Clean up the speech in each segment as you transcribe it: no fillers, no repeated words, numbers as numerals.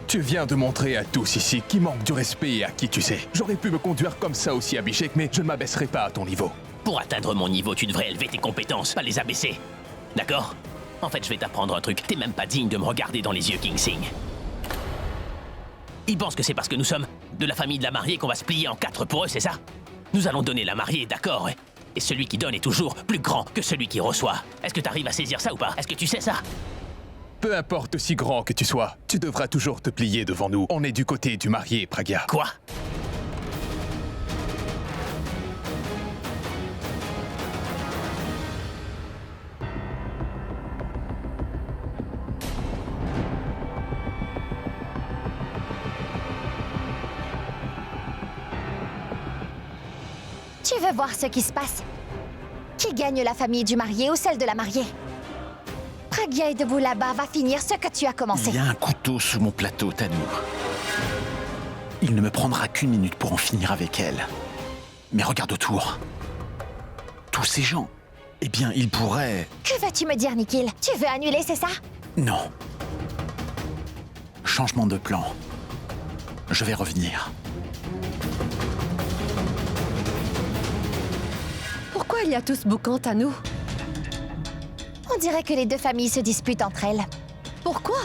Tu viens de montrer à tous ici qui manque du respect et à qui tu sais. J'aurais pu me conduire comme ça aussi, Abhishek, mais je ne m'abaisserai pas à ton niveau. Pour atteindre mon niveau, tu devrais élever tes compétences, pas les abaisser. D'accord? En fait, je vais t'apprendre un truc. T'es même pas digne de me regarder dans les yeux, King Singh. Ils pensent que c'est parce que nous sommes de la famille de la mariée qu'on va se plier en quatre pour eux, c'est ça? Nous allons donner la mariée, d'accord? Et celui qui donne est toujours plus grand que celui qui reçoit. Est-ce que t'arrives à saisir ça ou pas? Est-ce que tu sais ça? Peu importe aussi grand que tu sois, tu devras toujours te plier devant nous. On est du côté du marié, Pragya. Quoi? Tu veux voir ce qui se passe? Qui gagne, la famille du marié ou celle de la mariée? Pragya est debout là-bas, va finir ce que tu as commencé. Il y a un couteau sous mon plateau, Tanu. Il ne me prendra qu'une minute pour en finir avec elle. Mais regarde autour. Tous ces gens, eh bien, ils pourraient... Que vas-tu me dire, Nikhil? Tu veux annuler, c'est ça? Non. Changement de plan. Je vais revenir. Pourquoi il y a tout ce boucan, Tanu? On dirait que les deux familles se disputent entre elles. Pourquoi?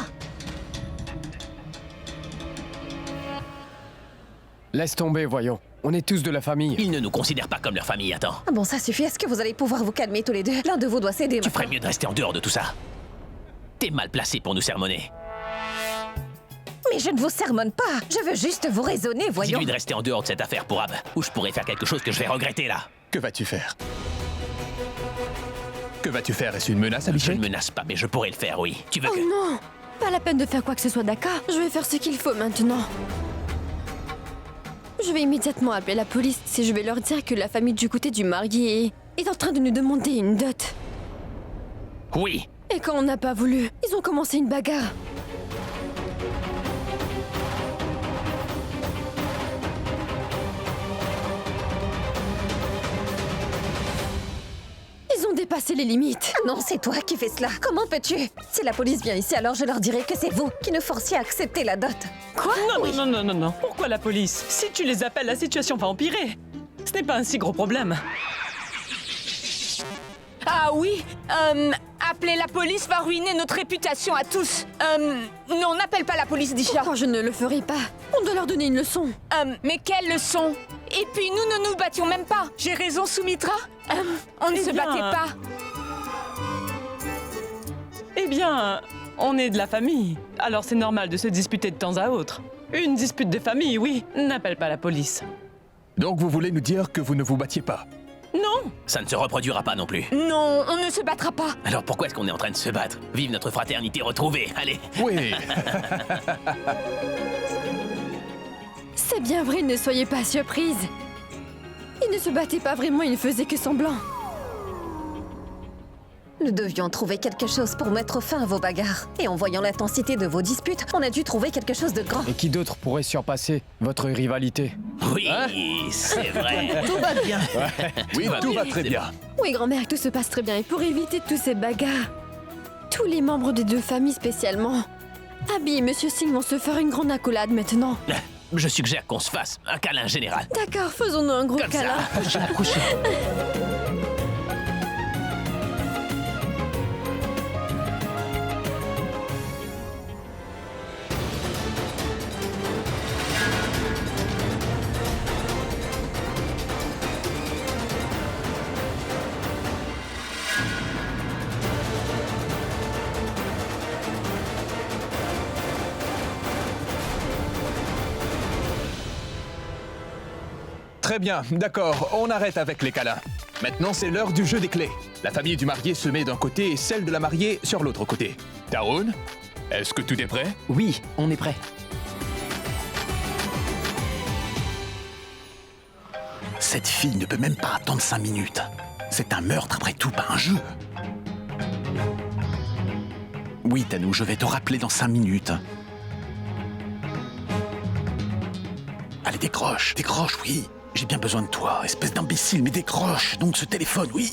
Laisse tomber, voyons. On est tous de la famille. Ils ne nous considèrent pas comme leur famille, attends. Ah bon, ça suffit. Est-ce que vous allez pouvoir vous calmer tous les deux? L'un de vous doit céder. Tu ferais mieux de rester en dehors de tout ça. T'es mal placé pour nous sermonner. Mais je ne vous sermonne pas. Je veux juste vous raisonner, voyons. Dis-lui de rester en dehors de cette affaire pour Ab, ou je pourrais faire quelque chose que je vais regretter là. Que vas-tu faire? Que vas-tu faire? Est-ce une menace, Je Abhishek? ne menace pas, mais je pourrais le faire, oui. Tu veux Oh que... non! Pas la peine de faire quoi que ce soit, d'accord? Je vais faire ce qu'il faut maintenant. Je vais immédiatement appeler la police si je vais leur dire que la famille du côté du marié est en train de nous demander une dot. Oui. Et quand on n'a pas voulu, ils ont commencé une bagarre. Ils ont dépassé les limites. Non, c'est toi qui fais cela. Comment peux-tu? Si la police vient ici, alors je leur dirai que c'est vous qui nous forciez à accepter la dot. Quoi? Non. Pourquoi la police? Si tu les appelles, la situation va empirer. Ce n'est pas un si gros problème. Ah oui, appeler la police va ruiner notre réputation à tous. Non, n'appelle pas la police, Disha. Pourquoi je ne le ferai pas? On doit leur donner une leçon. Mais quelle leçon? Et puis nous ne nous battions même pas. J'ai raison, Soumitra? On ne se bien. battait pas. Eh bien, on est de la famille. Alors c'est normal de se disputer de temps à autre. Une dispute de famille, oui. N'appelle pas la police. Donc vous voulez nous dire que vous ne vous battiez pas? Non. Ça ne se reproduira pas non plus. Non, on ne se battra pas. Alors pourquoi est-ce qu'on est en train de se battre? Vive notre fraternité retrouvée, allez. Oui. C'est bien vrai, ne soyez pas surprise. Ils ne se battaient pas vraiment, ils ne faisaient que semblant. Nous devions trouver quelque chose pour mettre fin à vos bagarres. Et en voyant l'intensité de vos disputes, on a dû trouver quelque chose de grand. Et qui d'autre pourrait surpasser votre rivalité? Oui, c'est vrai. Tout va bien. Oui, tout va très bien. Oui, grand-mère, tout se passe très bien. Et pour éviter tous ces bagarres, tous les membres des deux familles spécialement, Abby et Monsieur Singh vont se faire une grande accolade maintenant. Je suggère qu'on se fasse un câlin général. D'accord, faisons-nous un gros Comme câlin. ça. Très bien, d'accord, on arrête avec les câlins. Maintenant, c'est l'heure du jeu des clés. La famille du marié se met d'un côté et celle de la mariée sur l'autre côté. Tarun, est-ce que tout est prêt? Oui, on est prêt. Cette fille ne peut même pas attendre 5 minutes. C'est un meurtre après tout, pas un jeu. Oui, Tanu, je vais te rappeler dans 5 minutes. Allez, décroche, oui. J'ai bien besoin de toi, espèce d'imbécile, mais décroche donc ce téléphone, oui.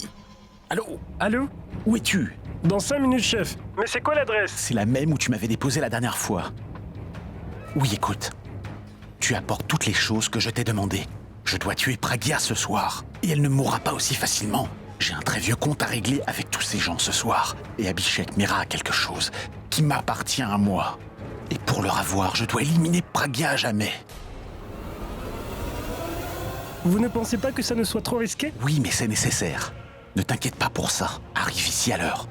Allô? Allô? Où es-tu? Dans 5 minutes, chef. Mais c'est quoi l'adresse? C'est la même où tu m'avais déposé la dernière fois. Oui, écoute. Tu apportes toutes les choses que je t'ai demandées. Je dois tuer Pragya ce soir. Et elle ne mourra pas aussi facilement. J'ai un très vieux compte à régler avec tous ces gens ce soir. Et Abhishek Mehra a quelque chose qui m'appartient à moi. Et pour le avoir, je dois éliminer Pragya à jamais. Vous ne pensez pas que ça ne soit trop risqué? Oui, mais c'est nécessaire. Ne t'inquiète pas pour ça. Arrive ici à l'heure.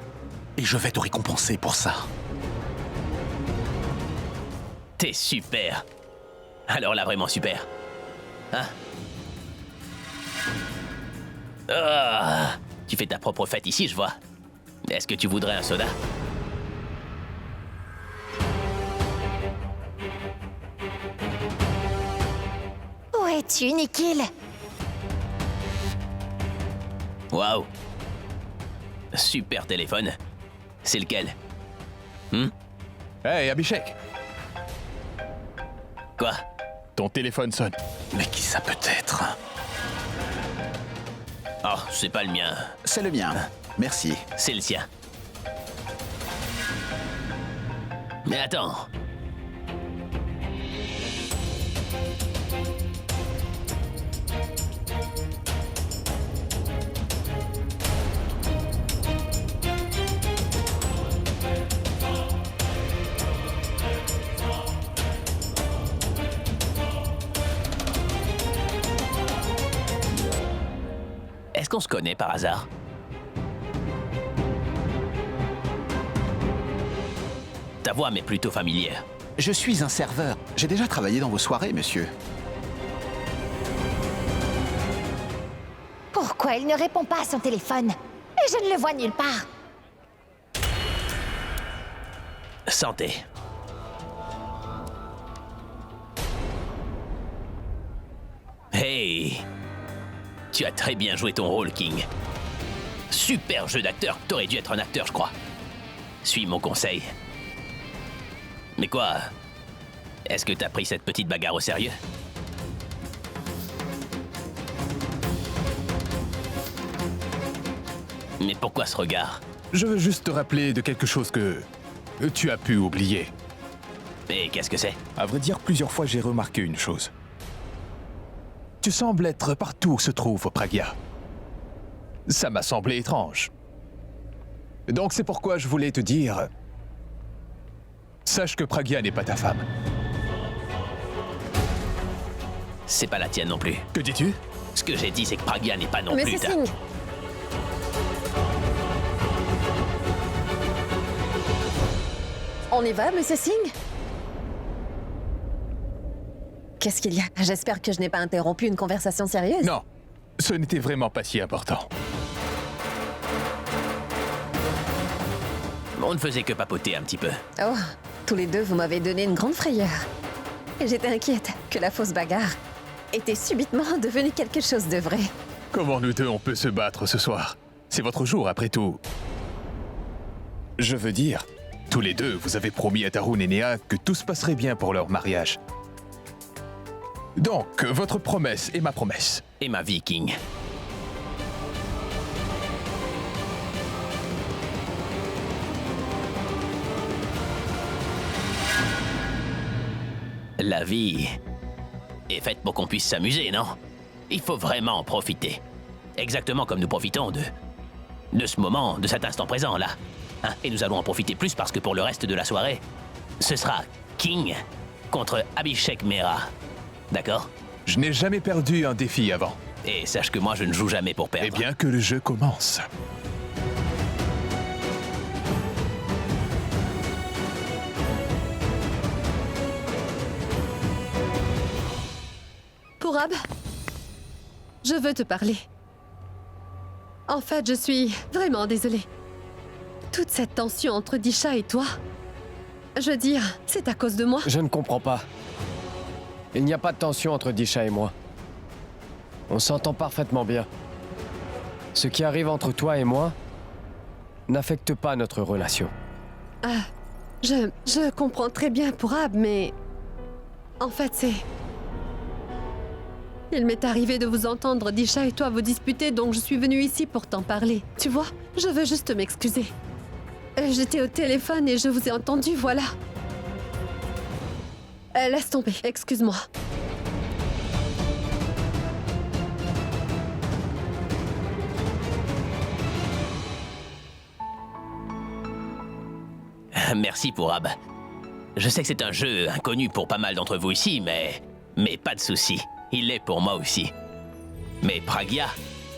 Et je vais te récompenser pour ça. T'es super. Alors là, vraiment super. Hein? Ah, tu fais ta propre fête ici, je vois. Est-ce que tu voudrais un soda? Où es-tu, Nikhil? Waouh. Super téléphone. C'est lequel? Hey, Abhishek, Quoi? ton téléphone sonne. Mais qui ça peut être? Oh, c'est pas le mien. C'est le mien. Merci. C'est le sien. Mais attends. Est-ce qu'on se connaît par hasard? Ta voix m'est plutôt familière. Je suis un serveur. J'ai déjà travaillé dans vos soirées, monsieur. Pourquoi il ne répond pas à son téléphone? Et je ne le vois nulle part. Santé. Hey! Tu as très bien joué ton rôle, King. Super jeu d'acteur. T'aurais dû être un acteur, je crois. Suis mon conseil. Mais quoi? Est-ce que t'as pris cette petite bagarre au sérieux? Mais pourquoi ce regard? Je veux juste te rappeler de quelque chose que tu as pu oublier. Et qu'est-ce que c'est? À vrai dire, plusieurs fois j'ai remarqué une chose. Tu sembles être partout où se trouve Pragya. Ça m'a semblé étrange. Donc c'est pourquoi je voulais te dire... Sache que Pragya n'est pas ta femme. C'est pas la tienne non plus. Que dis-tu? Ce que j'ai dit, c'est que Pragya n'est pas non plus Monsieur ta... Singh, on y va, Monsieur Singh? Qu'est-ce qu'il y a? J'espère que je n'ai pas interrompu une conversation sérieuse. Non, ce n'était vraiment pas si important. On ne faisait que papoter un petit peu. Oh, tous les deux, vous m'avez donné une grande frayeur. Et j'étais inquiète que la fausse bagarre était subitement devenue quelque chose de vrai. Comment nous deux on peut se battre ce soir? C'est votre jour après tout. Je veux dire, tous les deux, vous avez promis à Tarun et Néha que tout se passerait bien pour leur mariage. Donc, votre promesse est ma promesse. Et ma vie, King. La vie est faite pour qu'on puisse s'amuser, non? Il faut vraiment en profiter. Exactement comme nous profitons de ce moment, de cet instant présent, là. Hein? Et nous allons en profiter plus parce que pour le reste de la soirée, ce sera King contre Abhishek Mehra. D'accord? Je n'ai jamais perdu un défi avant. Et sache que moi, je ne joue jamais pour perdre. Et bien que le jeu commence. Pourab, je veux te parler. En fait, je suis vraiment désolée. Toute cette tension entre Disha et toi, je veux dire, c'est à cause de moi. Je ne comprends pas. Il n'y a pas de tension entre Disha et moi. On s'entend parfaitement bien. Ce qui arrive entre toi et moi n'affecte pas notre relation. Ah, je comprends très bien Pourab, mais... En fait, c'est... Il m'est arrivé de vous entendre, Disha et toi, vous disputer, donc je suis venue ici pour t'en parler. Tu vois, je veux juste m'excuser. J'étais au téléphone et je vous ai entendu, voilà. Laisse tomber, excuse-moi. Merci pour Ab. Je sais que c'est un jeu inconnu pour pas mal d'entre vous ici, mais pas de souci. Il l'est pour moi aussi. Mais Pragya,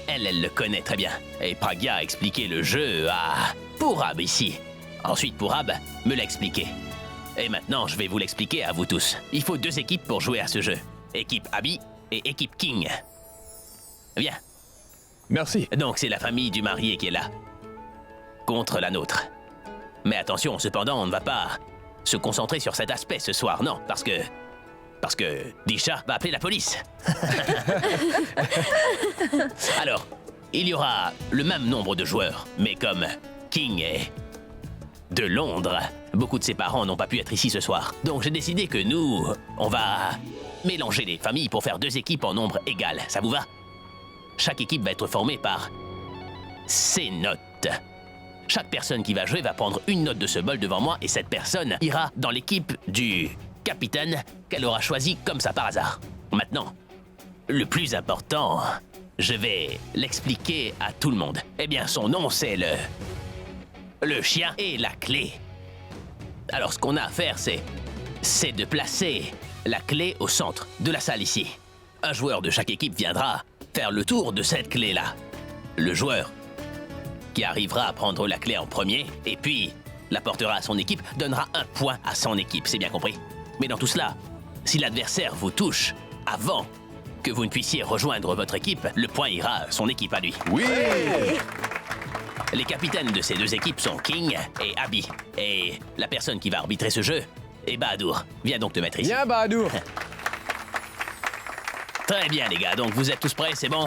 elle le connaît très bien. Et Pragya a expliqué le jeu à Purab ici. Ensuite, Purab me l'a expliqué. Et maintenant, je vais vous l'expliquer à vous tous. Il faut 2 équipes pour jouer à ce jeu. Équipe Abby et équipe King. Viens. Merci. Donc, c'est la famille du marié qui est là. Contre la nôtre. Mais attention, cependant, on ne va pas se concentrer sur cet aspect ce soir, non, parce que Disha va appeler la police. Alors, il y aura le même nombre de joueurs, mais comme King est de Londres, beaucoup de ses parents n'ont pas pu être ici ce soir. Donc j'ai décidé que nous, on va mélanger les familles pour faire 2 équipes en nombre égal. Ça vous va? Chaque équipe va être formée par ses notes. Chaque personne qui va jouer va prendre une note de ce bol devant moi et cette personne ira dans l'équipe du capitaine qu'elle aura choisi comme ça par hasard. Maintenant, le plus important, je vais l'expliquer à tout le monde. Eh bien, son nom, c'est le chien et la clé. Alors, ce qu'on a à faire, c'est de placer la clé au centre de la salle ici. Un joueur de chaque équipe viendra faire le tour de cette clé-là. Le joueur qui arrivera à prendre la clé en premier, et puis l'apportera à son équipe, donnera 1 point à son équipe, c'est bien compris? Mais dans tout cela, si l'adversaire vous touche avant que vous ne puissiez rejoindre votre équipe, le point ira à son équipe à lui. Oui! Les capitaines de ces 2 équipes sont King et Abby. Et la personne qui va arbitrer ce jeu est Bahadur. Viens donc te mettre ici. Viens, Bahadur. Très bien, les gars. Donc, vous êtes tous prêts, c'est bon?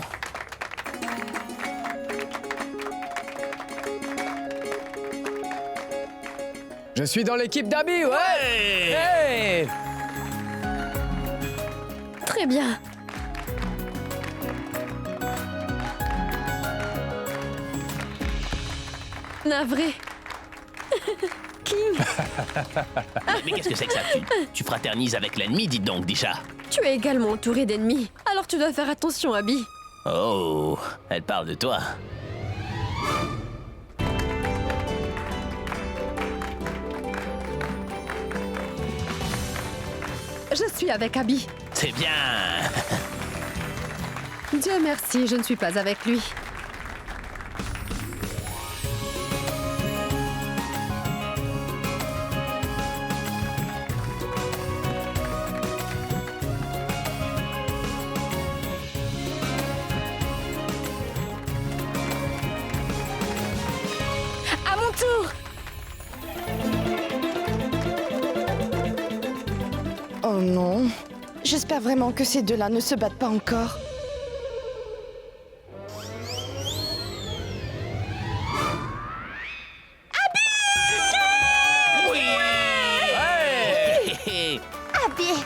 Je suis dans l'équipe d'Abby, ouais! Hey! Très bien. Navré. King, Mais qu'est-ce que c'est que ça? Tu fraternises avec l'ennemi, dites donc, Disha. tu es également entouré d'ennemis. Alors tu dois faire attention, Abby. Oh, elle parle de toi. Je suis avec Abby. C'est bien. Dieu merci, je ne suis pas avec lui. À mon tour. Oh non. J'espère vraiment que ces 2-là ne se battent pas encore. Oui. Ouais. Abby!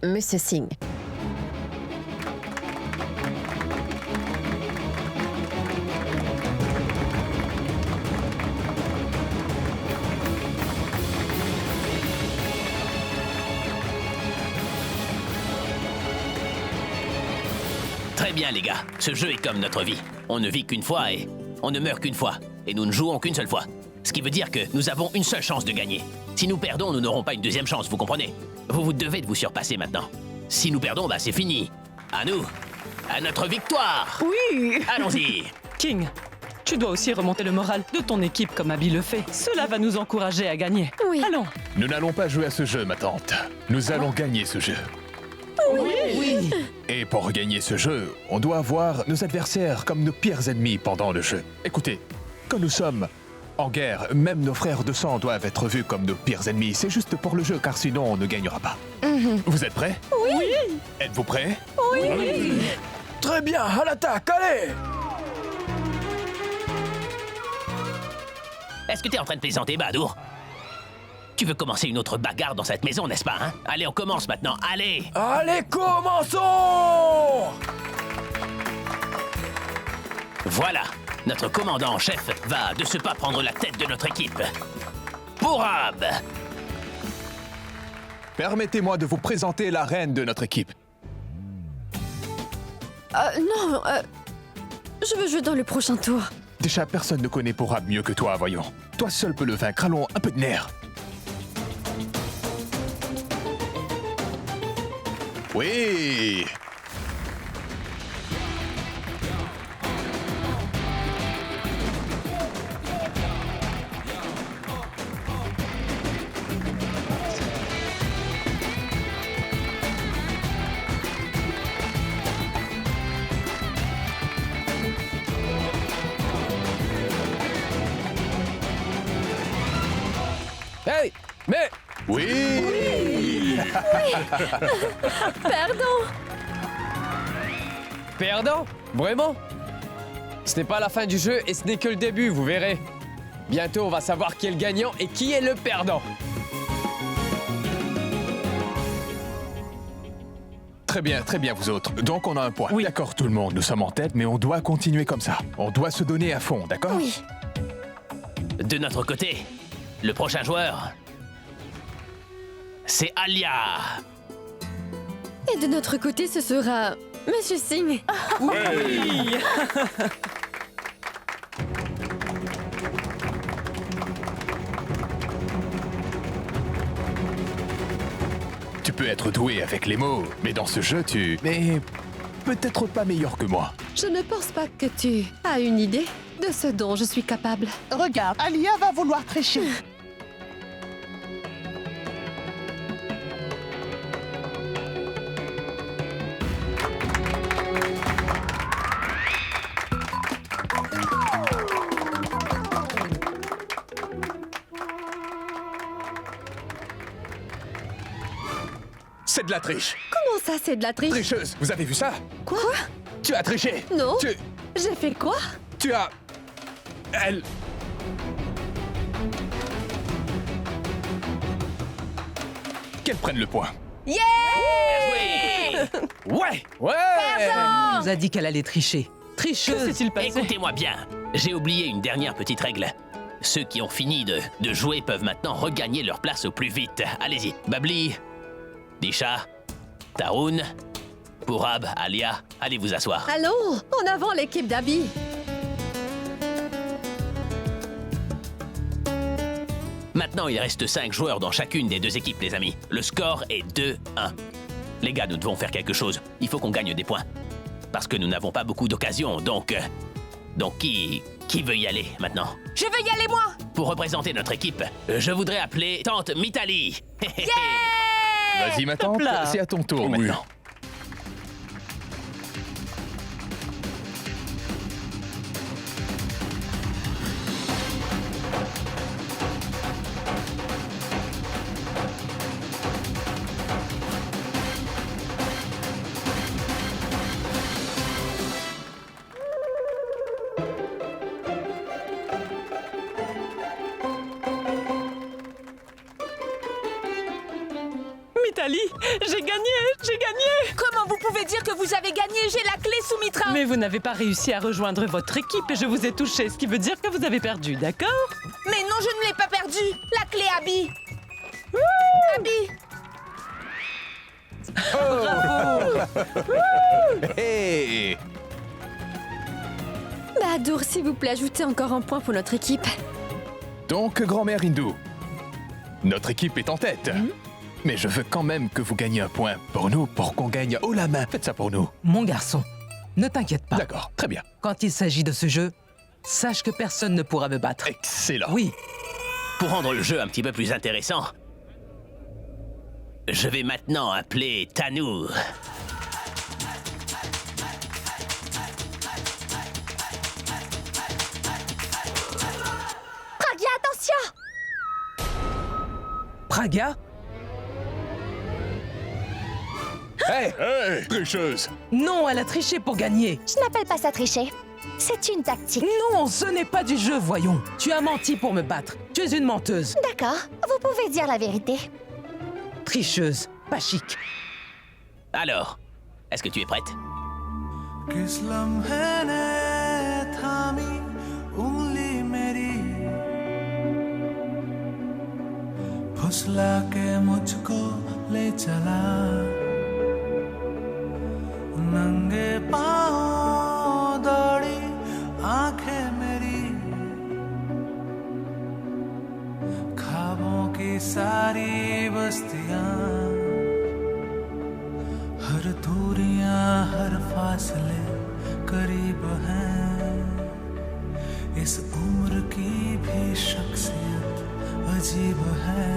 Monsieur Singh. Très bien, les gars. Ce jeu est comme notre vie. On ne vit qu'une fois et on ne meurt qu'une fois. Et nous ne jouons qu'une seule fois. Ce qui veut dire que nous avons une seule chance de gagner. Si nous perdons, nous n'aurons pas une deuxième chance, vous comprenez? Vous devez de vous surpasser maintenant. Si nous perdons, bah c'est fini. À nous. À notre victoire. Oui! Allons-y. King, tu dois aussi remonter le moral de ton équipe comme Abby le fait. Cela va nous encourager à gagner. Oui. Allons. Nous n'allons pas jouer à ce jeu, ma tante. Nous allons gagner ce jeu. Oui. Et pour gagner ce jeu, on doit avoir nos adversaires comme nos pires ennemis pendant le jeu. Écoutez, quand nous sommes en guerre, même nos frères de sang doivent être vus comme nos pires ennemis. C'est juste pour le jeu, car sinon on ne gagnera pas. Vous êtes prêts? Oui. Êtes-vous prêts? Oui. Très bien, à l'attaque, allez! Est-ce que t'es en train de plaisanter, Bahadur? Tu veux commencer une autre bagarre dans cette maison, n'est-ce pas, hein? Allez, on commence maintenant, allez! Allez, commençons! Voilà, notre commandant en chef va de ce pas prendre la tête de notre équipe. Pourab! Permettez-moi de vous présenter la reine de notre équipe. Non, je veux jouer dans le prochain tour. Déjà, personne ne connaît Pourab mieux que toi, voyons. Toi seul peux le vaincre, allons, un peu de nerf. Oui! Hey! Mais... Oui! Pardon. Perdant? Vraiment? Ce n'est pas la fin du jeu et ce n'est que le début, vous verrez. Bientôt, on va savoir qui est le gagnant et qui est le perdant. Très bien, vous autres. Donc, on a un point. Oui. D'accord, tout le monde, nous sommes en tête, mais on doit continuer comme ça. On doit se donner à fond, d'accord? Oui. De notre côté, le prochain joueur, c'est Alia. Et de notre côté, ce sera Monsieur Singh. Oui. Tu peux être doué avec les mots, mais dans ce jeu, Mais peut-être pas meilleur que moi. Je ne pense pas que tu as une idée de ce dont je suis capable. Regarde, Alia va vouloir tricher. C'est de la triche. Comment ça, c'est de la triche? Tricheuse, vous avez vu ça? Quoi? Tu as triché. Non. Tu J'ai fait quoi? as... Elle... Qu'elle prenne le point. Oui. Ouais! Ouais! Elle nous a dit qu'elle allait tricher. Que Tricheuse. s'est-il passé? Écoutez-moi bien, j'ai oublié une dernière petite règle. Ceux qui ont fini de jouer peuvent maintenant regagner leur place au plus vite. Allez-y, Babli, Disha, Tarun, Pourab, Alia, allez vous asseoir. Allons, en avant l'équipe d'Abby. Maintenant, il reste 5 joueurs dans chacune des deux équipes, les amis. Le score est 2-1. Les gars, nous devons faire quelque chose. Il faut qu'on gagne des points. Parce que nous n'avons pas beaucoup d'occasions, donc qui veut y aller maintenant? Je veux y aller, moi. Pour représenter notre équipe, je voudrais appeler Tante Mitali. Vas-y, ma tante, là. c'est à ton tour maintenant. Mitali, j'ai gagné! Comment vous pouvez dire que vous avez gagné? J'ai la clé, Soumitra. Mais vous n'avez pas réussi à rejoindre votre équipe et je vous ai touché, ce qui veut dire que vous avez perdu, d'accord? Mais non, je ne l'ai pas perdue. La clé, Abby. Abby. Hey! Bahadur, s'il vous plaît, ajoutez encore un point pour notre équipe. Donc, grand-mère hindou, notre équipe est en tête. Mais je veux quand même que vous gagniez un point pour nous, pour qu'on gagne haut la main. Faites ça pour nous. Mon garçon, ne t'inquiète pas. D'accord, très bien. Quand il s'agit de ce jeu, sache que personne ne pourra me battre. Excellent. Oui, Pour rendre le jeu un petit peu plus intéressant, je vais maintenant appeler Tanour. Pragya, attention! Pragya? Hey! Tricheuse! Non, elle a triché pour gagner. Je n'appelle pas ça tricher. C'est une tactique. Non, ce n'est pas du jeu, voyons. Tu as menti pour me battre. Tu es une menteuse. D'accord, vous pouvez dire la vérité. Tricheuse, pas chic. Alors, est-ce que tu es prête? किस लम्हे ने फुसला के मुझको ले चला नंगे पाँव दौड़ी आंखें मेरी ख्वाबों की सारी बस्तियां हर दूरियां हर फासले करीब हैं इस उम्र की भी शख्सियत अजीब है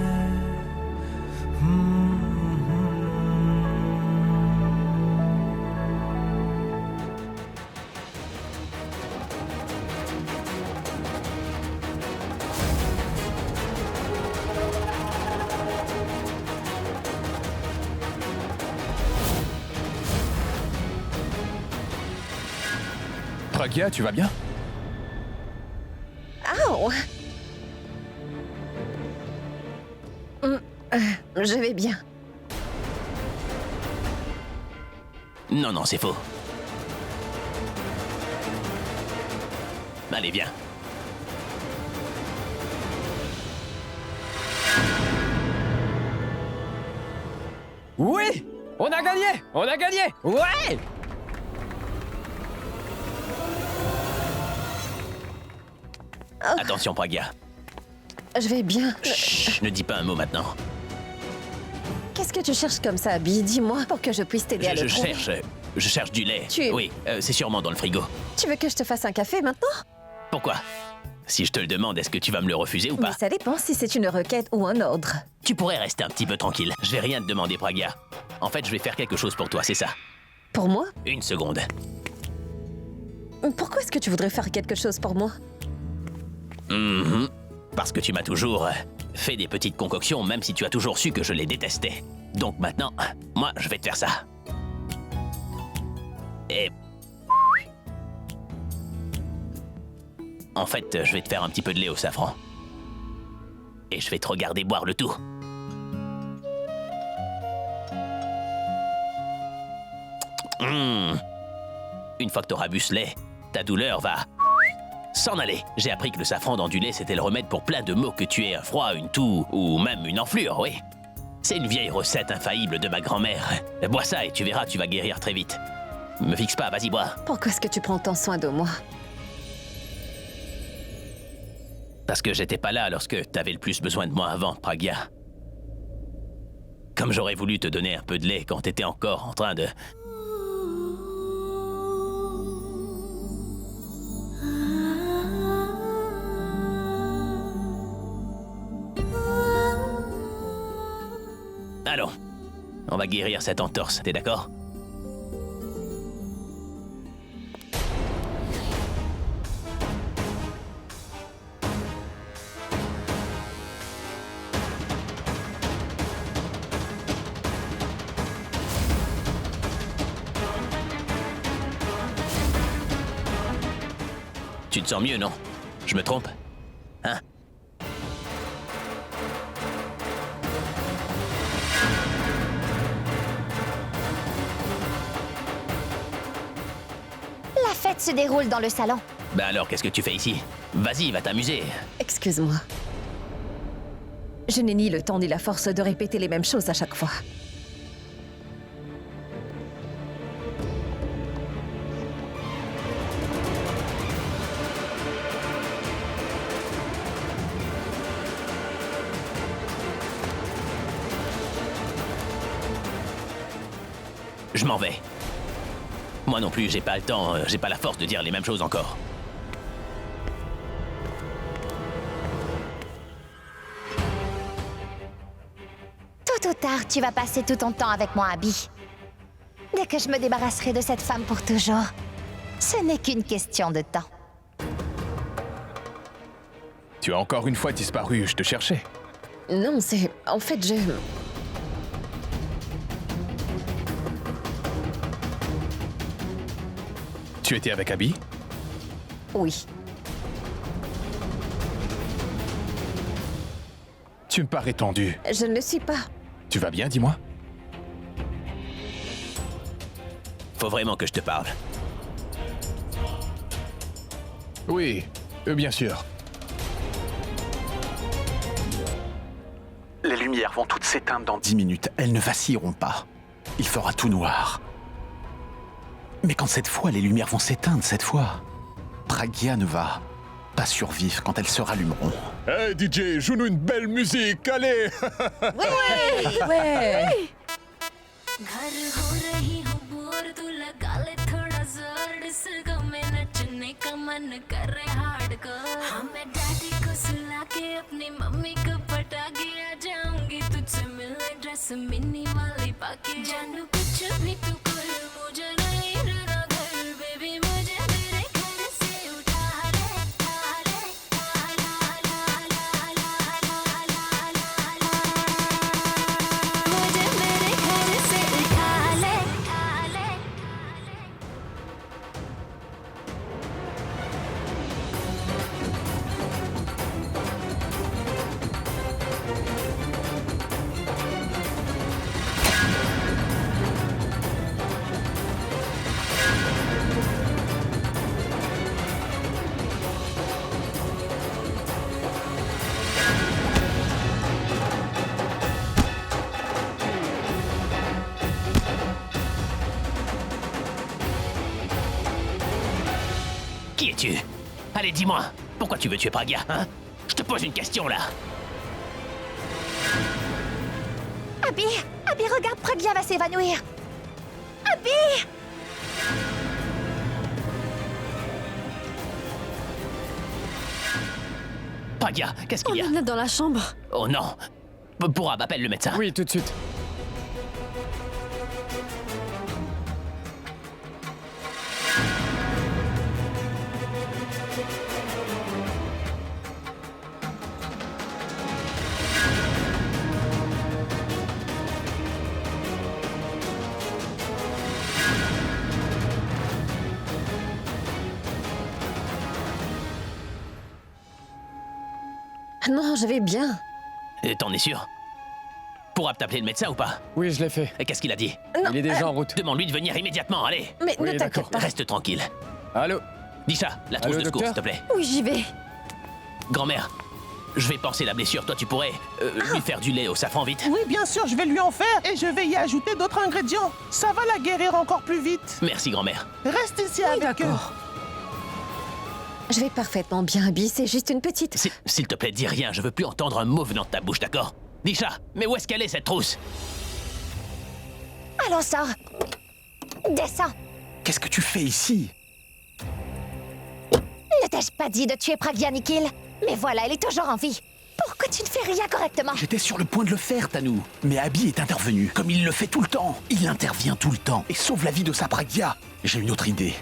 Pragya, tu vas bien? Oh. Je vais bien. Non, non, c'est faux. Allez, viens. Oui! On a gagné! On a gagné! Ouais! Attention, Pragya. Je vais bien. Chut, ne dis pas un mot maintenant. Qu'est-ce que tu cherches comme ça, Abby? Dis-moi pour que je puisse t'aider à le trouver. Je cherche du lait. Oui, c'est sûrement dans le frigo. Tu veux que je te fasse un café maintenant? Pourquoi? Si je te le demande, est-ce que tu vas me le refuser ou pas? Mais ça dépend si c'est une requête ou un ordre. Tu pourrais rester un petit peu tranquille. Je vais rien te demander, Pragya. En fait, je vais faire quelque chose pour toi, c'est ça. Pour moi? Une seconde. Pourquoi est-ce que tu voudrais faire quelque chose pour moi? Parce que tu m'as toujours fait des petites concoctions, même si tu as toujours su que je les détestais. Donc maintenant, moi, je vais te faire ça. Et... En fait, je vais te faire un petit peu de lait au safran. Et je vais te regarder boire le tout. Une fois que t'auras bu ce lait, ta douleur va... s'en aller. J'ai appris que le safran dans du lait, c'était le remède pour plein de maux, que tu aies un froid, une toux ou même une enflure, oui. C'est une vieille recette infaillible de ma grand-mère. Bois ça et tu verras, tu vas guérir très vite. Me fixe pas, vas-y, bois. Pourquoi est-ce que tu prends tant soin de moi? Parce que j'étais pas là lorsque t'avais le plus besoin de moi avant, Pragya. Comme j'aurais voulu te donner un peu de lait quand t'étais encore en train de... Allons, on va guérir cette entorse, t'es d'accord? Tu te sens mieux, non? Je me trompe? Hein? La fête se déroule dans le salon. Ben alors, qu'est-ce que tu fais ici? Vas-y, va t'amuser. Excuse-moi. Je n'ai ni le temps ni la force de répéter les mêmes choses à chaque fois. Je m'en vais. Moi non plus, j'ai pas le temps, j'ai pas la force de dire les mêmes choses encore. Tôt ou tard, tu vas passer tout ton temps avec moi, Abby. Dès que je me débarrasserai de cette femme pour toujours, ce n'est qu'une question de temps. Tu as encore une fois disparu, je te cherchais. Non, c'est... En fait, je... Tu étais avec Abby? Oui. Tu me parais tendu. Je ne le suis pas. Tu vas bien, dis-moi? Faut vraiment que je te parle. Oui, bien sûr. Les lumières vont toutes s'éteindre dans 10 minutes. Elles ne vacilleront pas. Il fera tout noir. Mais quand cette fois, les lumières vont s'éteindre, cette fois, Pragya ne va pas survivre quand elles se rallumeront. Hey DJ, joue-nous une belle musique, allez. Ouais, ouais. Mini वाली पाके जानू कुछ भी तू कर मुझे नहीं रहना घर बेबी मुझे मेरे घर से उठा ले मुझे मेरे घर से उठा ले Qui es-tu? Allez, dis-moi, pourquoi tu veux tuer Pragya, hein? Je te pose une question, là. Abby, regarde, Pragya va s'évanouir. Abby! Pragya, qu'est-ce qu'il y a? On est dans la chambre. Oh non! Pourra appelle le médecin. Oui, tout de suite. Non, je vais bien. T'en es sûr? Pourra t'appeler le médecin ou pas? Oui, je l'ai fait. Et qu'est-ce qu'il a dit? Il est déjà en route. Demande-lui de venir immédiatement, allez! Mais Oui, ne t'inquiète d'accord. pas. Reste tranquille. Allô? Disha, la trousse Allô, de secours, s'il docteur? te plaît. Oui, j'y vais. Grand-mère, je vais panser la blessure. Toi, tu pourrais lui faire du lait au safran vite? Oui, bien sûr, je vais lui en faire et je vais y ajouter d'autres ingrédients. Ça va la guérir encore plus vite. Merci, grand-mère. Reste ici Oui, avec eux. d'accord. Je vais parfaitement bien, Abby. C'est juste une petite... S'il te plaît, dis rien. Je veux plus entendre un mot venant de ta bouche, d'accord? Disha, mais où est-ce qu'elle est, cette trousse? Allons, sors. Descends. Qu'est-ce que tu fais ici? Ne t'ai-je pas dit de tuer Pragya, Nikhil? Mais voilà, elle est toujours en vie. Pourquoi tu ne fais rien correctement? J'étais sur le point de le faire, Tanou. Mais Abby est intervenu, comme il le fait tout le temps. Il intervient tout le temps et sauve la vie de sa Pragya. J'ai une autre idée.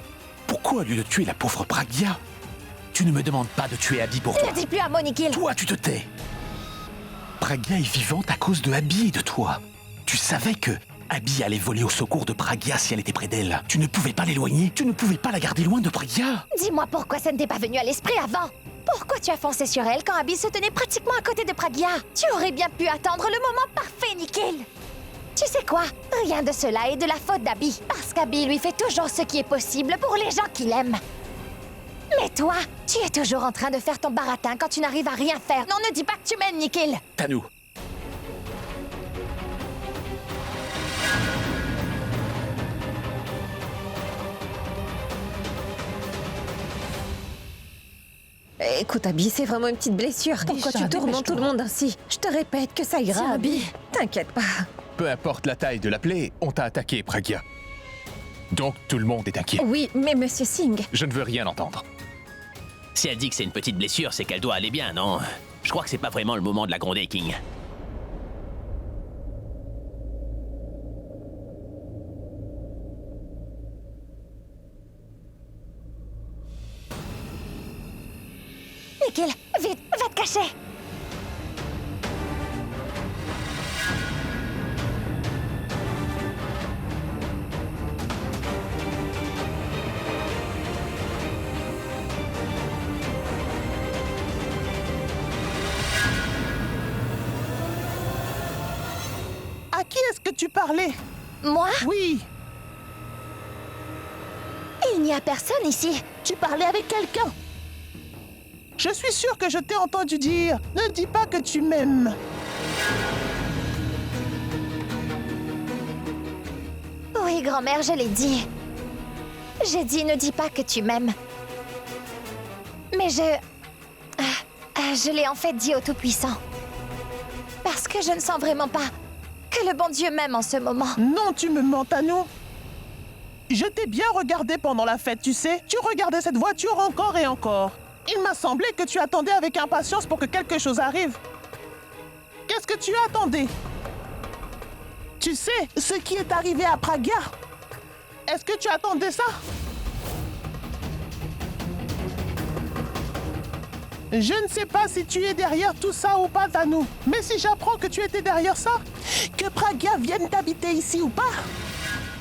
Pourquoi, au lieu de tuer la pauvre Pragya, tu ne me demandes pas de tuer Abby pour toi? Ne dis plus un mot, Nikhil. Toi, tu te tais. Pragya est vivante à cause de Abby et de toi. Tu savais que Abby allait voler au secours de Pragya si elle était près d'elle. Tu ne pouvais pas l'éloigner. Tu ne pouvais pas la garder loin de Pragya. Dis-moi pourquoi ça ne t'est pas venu à l'esprit avant? Pourquoi tu as foncé sur elle quand Abby se tenait pratiquement à côté de Pragya? Tu aurais bien pu attendre le moment parfait, Nikhil. Tu sais quoi? Rien de cela est de la faute d'Abby. Parce qu'Abby lui fait toujours ce qui est possible pour les gens qu'il aime. Mais toi, tu es toujours en train de faire ton baratin quand tu n'arrives à rien faire. Non, ne dis pas que tu m'aimes, Nikhil. Tanou. Écoute, Abby, c'est vraiment une petite blessure. Pourquoi tu tourmentes tout le monde ainsi? Je te répète que ça ira, Tiens, Abby. T'inquiète pas. Peu importe la taille de la plaie, on t'a attaqué, Pragya. Donc tout le monde est inquiet. Oui, mais Monsieur Singh... Je ne veux rien entendre. Si elle dit que c'est une petite blessure, c'est qu'elle doit aller bien, non? Je crois que c'est pas vraiment le moment de la gronder, King. Nikhil, vite, va te cacher. À qui est-ce que tu parlais? Moi? Oui. Il n'y a personne ici. Tu parlais avec quelqu'un. Je suis sûre que je t'ai entendu dire « Ne dis pas que tu m'aimes ». Oui, grand-mère, je l'ai dit. J'ai dit ne dis pas que tu m'aimes. Mais je l'ai en fait dit au Tout-Puissant. Parce que je ne sens vraiment pas que le bon Dieu m'aime en ce moment. Non, tu me mens, Tanou. Je t'ai bien regardé pendant la fête, tu sais. Tu regardais cette voiture encore et encore. Il m'a semblé que tu attendais avec impatience pour que quelque chose arrive. Qu'est-ce que tu attendais? Tu sais, ce qui est arrivé à Pragya. Est-ce que tu attendais ça? Je ne sais pas si tu es derrière tout ça ou pas, Tanou. Mais si j'apprends que tu étais derrière ça, que Pragya vienne t'habiter ici ou pas,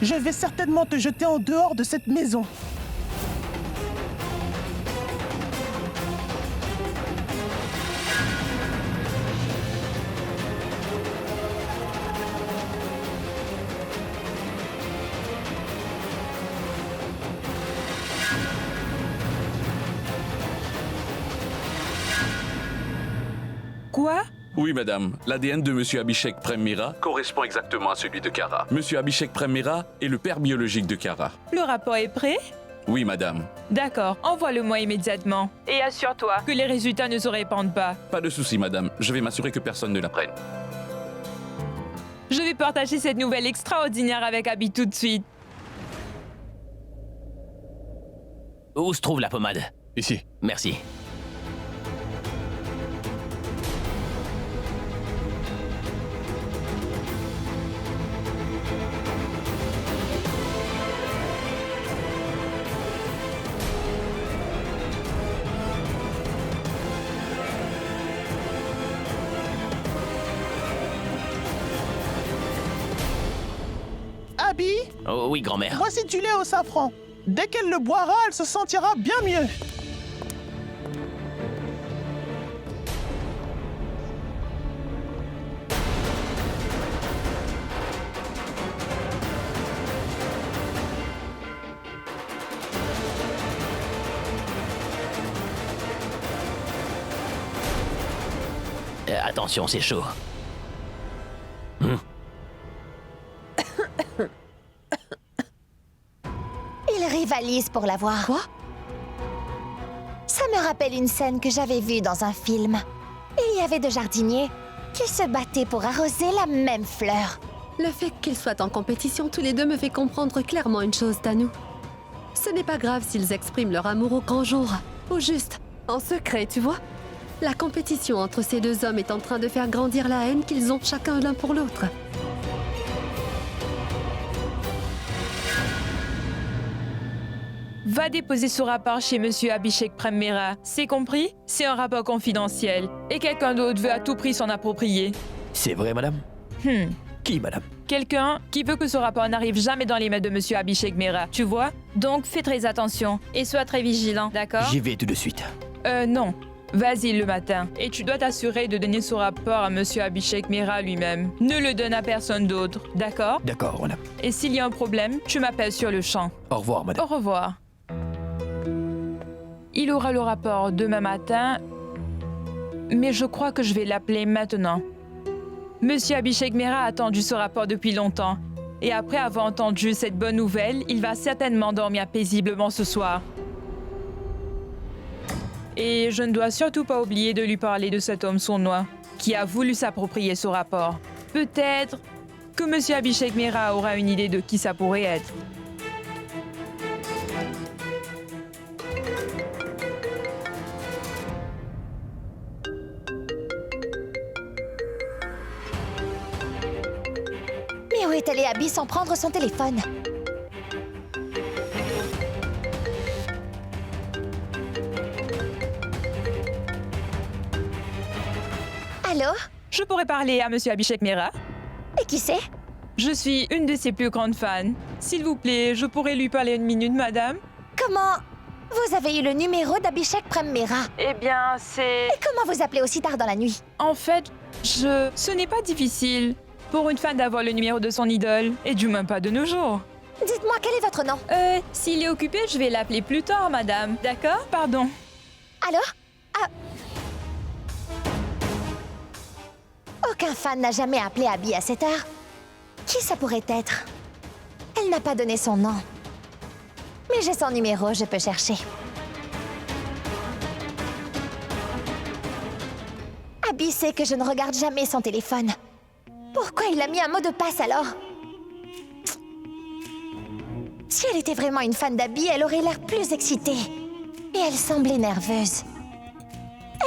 je vais certainement te jeter en dehors de cette maison. Quoi? Oui, madame. L'ADN de Monsieur Abhishek Prem-Mira correspond exactement à celui de Kara. Monsieur Abhishek Prem-Mira est le père biologique de Kara. Le rapport est prêt? Oui, madame. D'accord, envoie-le-moi immédiatement. Et assure-toi que les résultats ne se répandent pas. Pas de souci, madame. Je vais m'assurer que personne ne l'apprenne. Je vais partager cette nouvelle extraordinaire avec Abby tout de suite. Où se trouve la pommade? Ici. Merci. Abby, Oh oui, grand-mère. voici du lait au safran. Dès qu'elle le boira, elle se sentira bien mieux. Attention, c'est chaud. Ils rivalisent pour l'avoir. Quoi? Ça me rappelle une scène que j'avais vue dans un film. Il y avait deux jardiniers qui se battaient pour arroser la même fleur. Le fait qu'ils soient en compétition tous les deux me fait comprendre clairement une chose, Tanou. Ce n'est pas grave s'ils expriment leur amour au grand jour. Ou juste, en secret, tu vois? La compétition entre ces deux hommes est en train de faire grandir la haine qu'ils ont chacun l'un pour l'autre. Va déposer ce rapport chez Monsieur Abhishek Prem-Mira. C'est compris? C'est un rapport confidentiel. Et quelqu'un d'autre veut à tout prix s'en approprier. C'est vrai, madame? Qui, madame? Quelqu'un qui veut que ce rapport n'arrive jamais dans les mains de Monsieur Abhishek Mira, tu vois? Donc fais très attention et sois très vigilant, d'accord? J'y vais tout de suite. Non. Vas-y le matin. Et tu dois t'assurer de donner ce rapport à Monsieur Abhishek Mira lui-même. Ne le donne à personne d'autre, d'accord? D'accord, madame. Et s'il y a un problème, tu m'appelles sur le champ. Au revoir, madame. Au revoir. Il aura le rapport demain matin, mais je crois que je vais l'appeler maintenant. Monsieur Abhishek Mira a attendu ce rapport depuis longtemps. Et après avoir entendu cette bonne nouvelle, il va certainement dormir paisiblement ce soir. Et je ne dois surtout pas oublier de lui parler de cet homme sournois qui a voulu s'approprier ce rapport. Peut-être que Monsieur Abhishek Mira aura une idée de qui ça pourrait être. Mais où est allée Abby sans prendre son téléphone? Allô? Je pourrais parler à Monsieur Abhishek Mira? Et qui c'est? Je suis une de ses plus grandes fans. S'il vous plaît, je pourrais lui parler une minute, madame? Comment? Vous avez eu le numéro d'Abhishek Prem-Mira. Eh bien, c'est... Et comment vous appelez aussi tard dans la nuit? En fait, ce n'est pas difficile pour une fan d'avoir le numéro de son idole, et du moins pas de nos jours. Dites-moi, quel est votre nom? S'il est occupé, je vais l'appeler plus tard, madame. D'accord? Pardon. Allô? Ah. Aucun fan n'a jamais appelé Abby à cette heure. Qui ça pourrait être? Elle n'a pas donné son nom. Mais j'ai son numéro, je peux chercher. Abby sait que je ne regarde jamais son téléphone. Pourquoi il a mis un mot de passe alors? Si elle était vraiment une fan d'Abby, elle aurait l'air plus excitée. Et elle semblait nerveuse.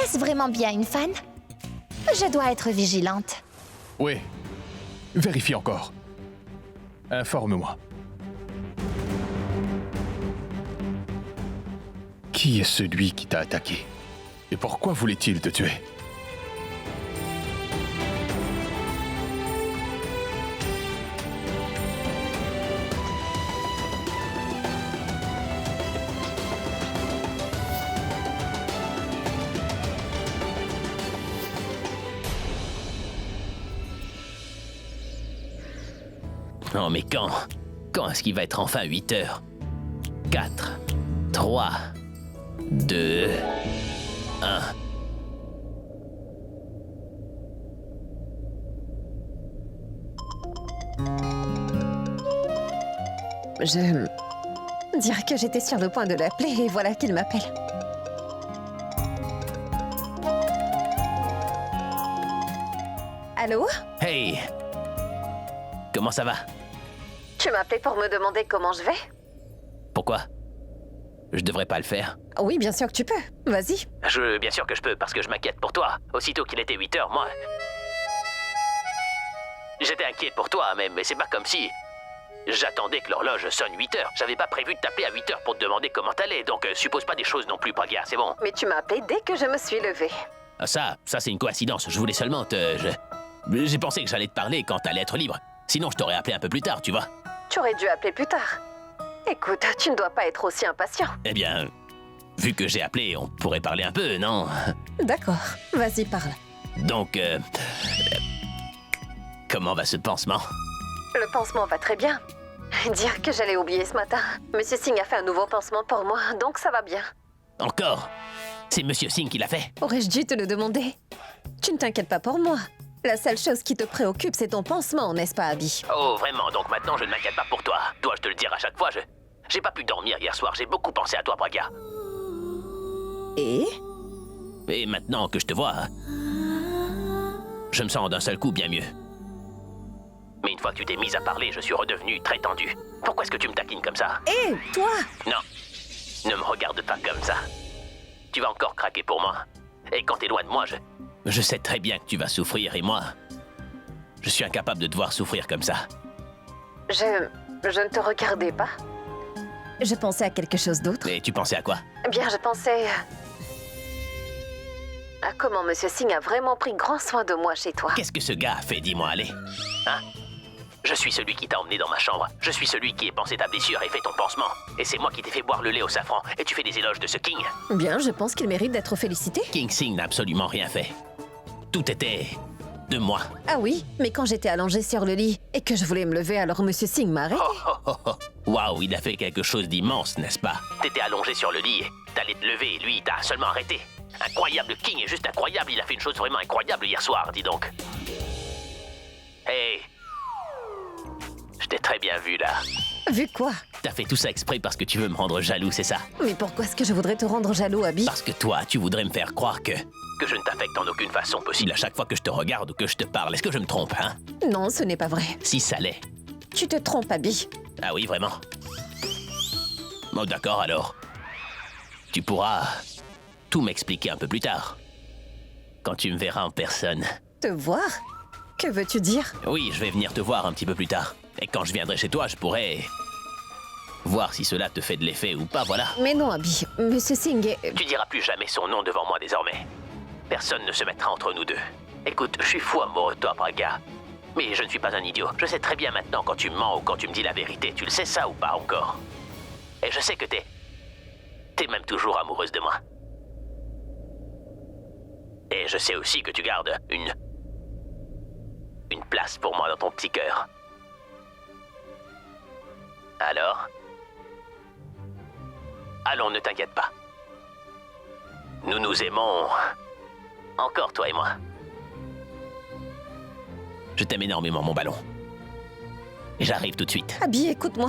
Est-ce vraiment bien une fan? Je dois être vigilante. Oui. Vérifie encore. Informe-moi. Qui est celui qui t'a attaqué? Et pourquoi voulait-il te tuer? Non mais quand? Quand est-ce qu'il va être enfin 8 heures? 4, 3, 2, 1. Je... dire que j'étais sur le point de l'appeler et voilà qu'il m'appelle. Allô? Hey! Comment ça va? Tu m'as appelé pour me demander comment je vais? Pourquoi? Je devrais pas le faire. Oui, bien sûr que tu peux. Vas-y. Bien sûr que je peux, parce que je m'inquiète pour toi. Aussitôt qu'il était 8 heures, moi... J'étais inquiet pour toi, mais c'est pas comme si... J'attendais que l'horloge sonne 8 heures. J'avais pas prévu de t'appeler à 8 heures pour te demander comment t'allais, donc suppose pas des choses non plus, Pragya, c'est bon. Mais tu m'as appelé dès que je me suis levée. Ah, ça c'est une coïncidence. Je voulais seulement te... J'ai pensé que j'allais te parler quand t'allais être libre. Sinon, je t'aurais appelé un peu plus tard, tu vois. Tu aurais dû appeler plus tard. Écoute, tu ne dois pas être aussi impatient. Eh bien, vu que j'ai appelé, on pourrait parler un peu, non? D'accord, vas-y, parle. Donc, comment va ce pansement? Le pansement va très bien. Dire que j'allais oublier ce matin. Monsieur Singh a fait un nouveau pansement pour moi, donc ça va bien. Encore? C'est Monsieur Singh qui l'a fait? Aurais-je dû te le demander? Tu ne t'inquiètes pas pour moi. La seule chose qui te préoccupe, c'est ton pansement, n'est-ce pas, Abby? Oh, vraiment? Donc maintenant, je ne m'inquiète pas pour toi. Dois-je te le dire à chaque fois? J'ai pas pu dormir hier soir. J'ai beaucoup pensé à toi, Pragya. Et maintenant que je te vois, je me sens d'un seul coup bien mieux. Mais une fois que tu t'es mise à parler, je suis redevenu très tendu. Pourquoi est-ce que tu me taquines comme ça? Hé, toi! Non, ne me regarde pas comme ça. Tu vas encore craquer pour moi. Et quand t'es loin de moi, je sais très bien que tu vas souffrir, et moi, je suis incapable de te voir souffrir comme ça. Je ne te regardais pas. Je pensais à quelque chose d'autre. Et tu pensais à quoi? Eh bien, je pensais... à comment Monsieur Singh a vraiment pris grand soin de moi chez toi. Qu'est-ce que ce gars a fait, dis-moi, allez? Hein? Je suis celui qui t'a emmené dans ma chambre. Je suis celui qui ait pensé ta blessure et fait ton pansement. Et c'est moi qui t'ai fait boire le lait au safran. Et tu fais des éloges de ce King. Bien, je pense qu'il mérite d'être félicité. King Singh n'a absolument rien fait. Tout était... de moi. Ah oui, mais quand j'étais allongée sur le lit et que je voulais me lever, alors Monsieur Singh m'a arrêté. Waouh, il a fait quelque chose d'immense, n'est-ce pas? T'étais allongé sur le lit, t'allais te lever et lui, il t'a seulement arrêté. Incroyable, King est juste incroyable. Il a fait une chose vraiment incroyable hier soir, dis donc. Hey, je t'ai très bien vu, là. Vu quoi? T'as fait tout ça exprès parce que tu veux me rendre jaloux, c'est ça? Mais pourquoi est-ce que je voudrais te rendre jaloux, Abby? Parce que toi, tu voudrais me faire croire que je ne t'affecte en aucune façon possible à chaque fois que je te regarde ou que je te parle. Est-ce que je me trompe, hein? Non, ce n'est pas vrai. Si ça l'est. Tu te trompes, Abby. Ah oui, vraiment? Oh, d'accord, alors. Tu pourras tout m'expliquer un peu plus tard. Quand tu me verras en personne. Te voir? Que veux-tu dire? Oui, je vais venir te voir un petit peu plus tard. Et quand je viendrai chez toi, je pourrai... voir si cela te fait de l'effet ou pas, voilà. Mais non, Abby. Monsieur Singh est... Tu diras plus jamais son nom devant moi désormais. Personne ne se mettra entre nous deux. Écoute, je suis fou amoureux de toi, Pragya. Mais je ne suis pas un idiot. Je sais très bien maintenant quand tu me mens ou quand tu me dis la vérité. Tu le sais ça ou pas encore? Et je sais que t'es même toujours amoureuse de moi. Et je sais aussi que tu gardes une place pour moi dans ton petit cœur. Alors? Allons, ne t'inquiète pas. Nous nous aimons... encore, toi et moi. Je t'aime énormément, mon ballon. Et j'arrive tout de suite. Abby, écoute-moi.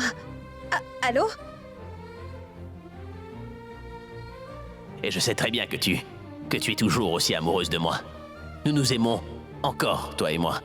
Allô? Et je sais très bien que tu es toujours aussi amoureuse de moi. Nous nous aimons encore, toi et moi.